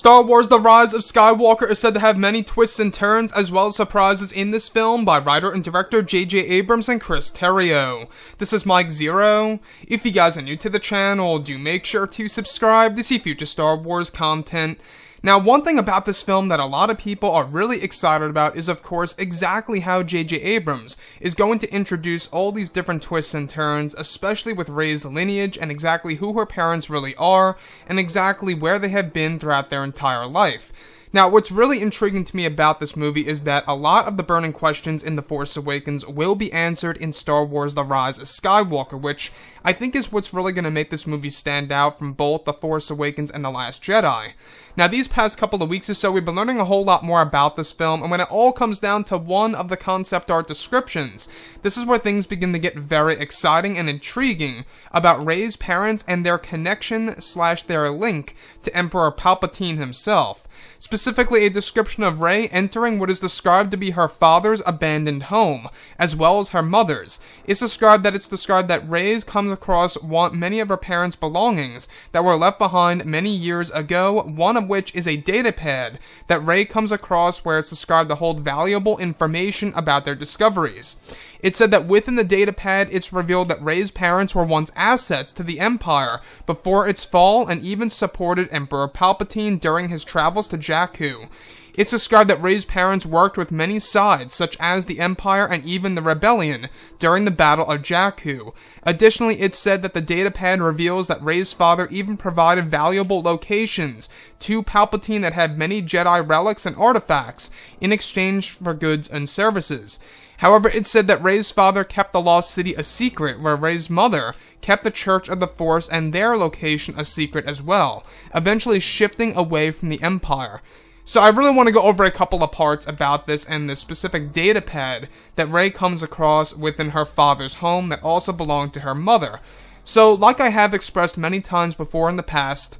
Star Wars The Rise of Skywalker is said to have many twists and turns as well as surprises in this film by writer and director J.J. Abrams and Chris Terrio. This is Mike Zero. If you guys are new to the channel, do make sure to subscribe to see future Star Wars content. Now, one thing about this film that a lot of people are really excited about is, of course, exactly how J.J. Abrams is going to introduce all these different twists and turns, especially with Rey's lineage and exactly who her parents really are, and exactly where they have been throughout their entire life. Now, what's really intriguing to me about this movie is that a lot of the burning questions in The Force Awakens will be answered in Star Wars The Rise of Skywalker, which I think is what's really going to make this movie stand out from both The Force Awakens and The Last Jedi. Now, these past couple of weeks or so, we've been learning a whole lot more about this film, and when it all comes down to one of the concept art descriptions, this is where things begin to get very exciting and intriguing about Rey's parents and their connection / their link to Emperor Palpatine himself. Specifically, a description of Rey entering what is described to be her father's abandoned home, as well as her mother's. It's described that Rey comes across many of her parents' belongings that were left behind many years ago, one of which is a data pad that Rey comes across where it's described to hold valuable information about their discoveries. It said that within the data pad, it's revealed that Rey's parents were once assets to the Empire before its fall and even supported Emperor Palpatine during his travels to Jakku. It's described that Rey's parents worked with many sides, such as the Empire and even the Rebellion, during the Battle of Jakku. Additionally, it's said that the datapad reveals that Rey's father even provided valuable locations to Palpatine that had many Jedi relics and artifacts in exchange for goods and services. However, it's said that Rey's father kept the Lost City a secret, where Rey's mother kept the Church of the Force and their location a secret as well, eventually shifting away from the Empire. So I really want to go over a couple of parts about this and the specific datapad that Rey comes across within her father's home that also belonged to her mother. So, like I have expressed many times before in the past,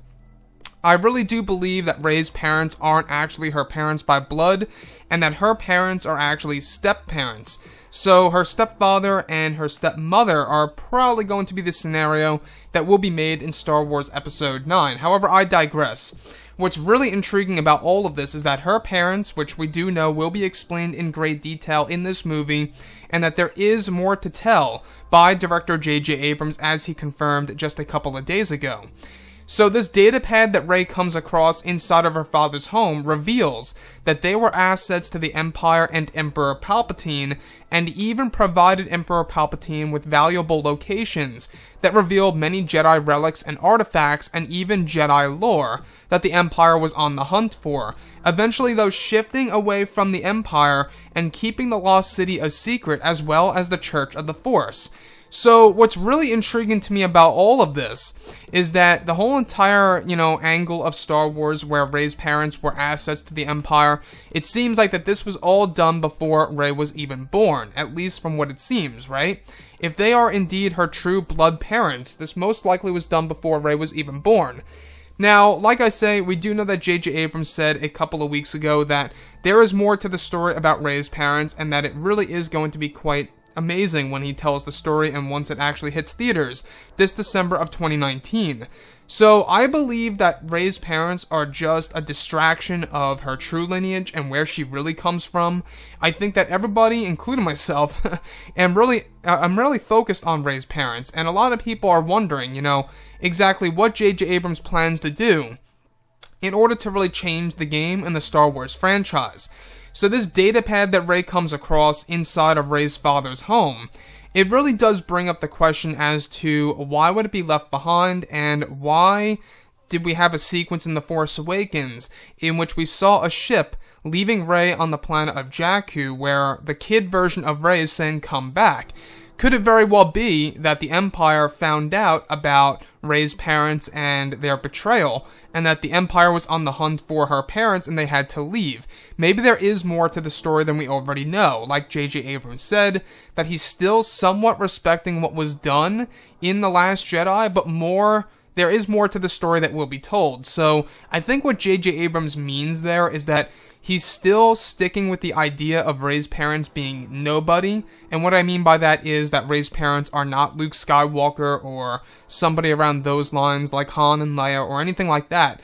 I really do believe that Rey's parents aren't actually her parents by blood, and that her parents are actually step-parents. So her stepfather and her stepmother are probably going to be the scenario that will be made in Star Wars Episode 9. However, I digress. What's really intriguing about all of this is that her parents, which we do know will be explained in great detail in this movie, and that there is more to tell by director J.J. Abrams, as he confirmed just a couple of days ago. So this datapad that Rey comes across inside of her father's home reveals that they were assets to the Empire and Emperor Palpatine, and even provided Emperor Palpatine with valuable locations that revealed many Jedi relics and artifacts and even Jedi lore that the Empire was on the hunt for, eventually though shifting away from the Empire and keeping the Lost City a secret as well as the Church of the Force. So, what's really intriguing to me about all of this is that the whole entire, angle of Star Wars where Rey's parents were assets to the Empire, it seems like that this was all done before Rey was even born, at least from what it seems, right? If they are indeed her true blood parents, this most likely was done before Rey was even born. Now, like I say, we do know that J.J. Abrams said a couple of weeks ago that there is more to the story about Rey's parents, and that it really is going to be quite amazing when he tells the story and once it actually hits theaters this December of 2019. So I believe that Rey's parents are just a distraction of her true lineage and where she really comes from. I think that everybody, including myself, I'm really focused on Rey's parents, and a lot of people are wondering, exactly what J.J. Abrams plans to do in order to really change the game in the Star Wars franchise. So this datapad that Rey comes across inside of Rey's father's home, it really does bring up the question as to why would it be left behind, and why did we have a sequence in The Force Awakens in which we saw a ship leaving Rey on the planet of Jakku where the kid version of Rey is saying come back? Could it very well be that the Empire found out about Rey's parents and their betrayal, and that the Empire was on the hunt for her parents and they had to leave? Maybe there is more to the story than we already know. Like J.J. Abrams said, that he's still somewhat respecting what was done in The Last Jedi, but there is more to the story that will be told. So I think what J.J. Abrams means there is that he's still sticking with the idea of Rey's parents being nobody, and what I mean by that is that Rey's parents are not Luke Skywalker or somebody around those lines like Han and Leia or anything like that.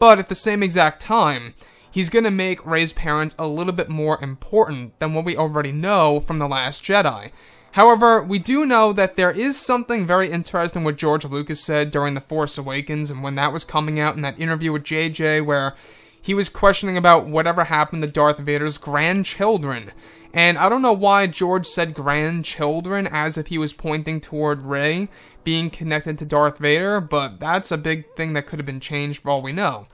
but at the same exact time, he's gonna make Rey's parents a little bit more important than what we already know from The Last Jedi. However, we do know that there is something very interesting what George Lucas said during The Force Awakens, and when that was coming out in that interview with JJ, where he was questioning about whatever happened to Darth Vader's grandchildren. And I don't know why George said grandchildren as if he was pointing toward Rey being connected to Darth Vader, but that's a big thing that could have been changed for all we know.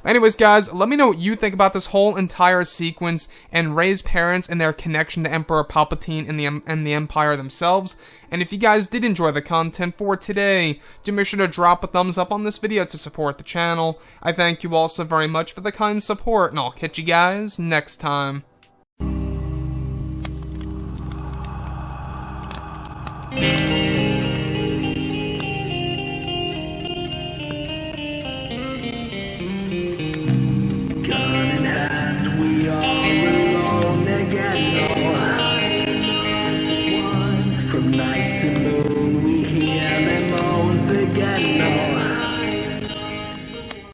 Anyways, guys, let me know what you think about this whole entire sequence and Rey's parents and their connection to Emperor Palpatine and the Empire themselves. And if you guys did enjoy the content for today, do make sure to drop a thumbs up on this video to support the channel. I thank you all so very much for the kind support, and I'll catch you guys next time.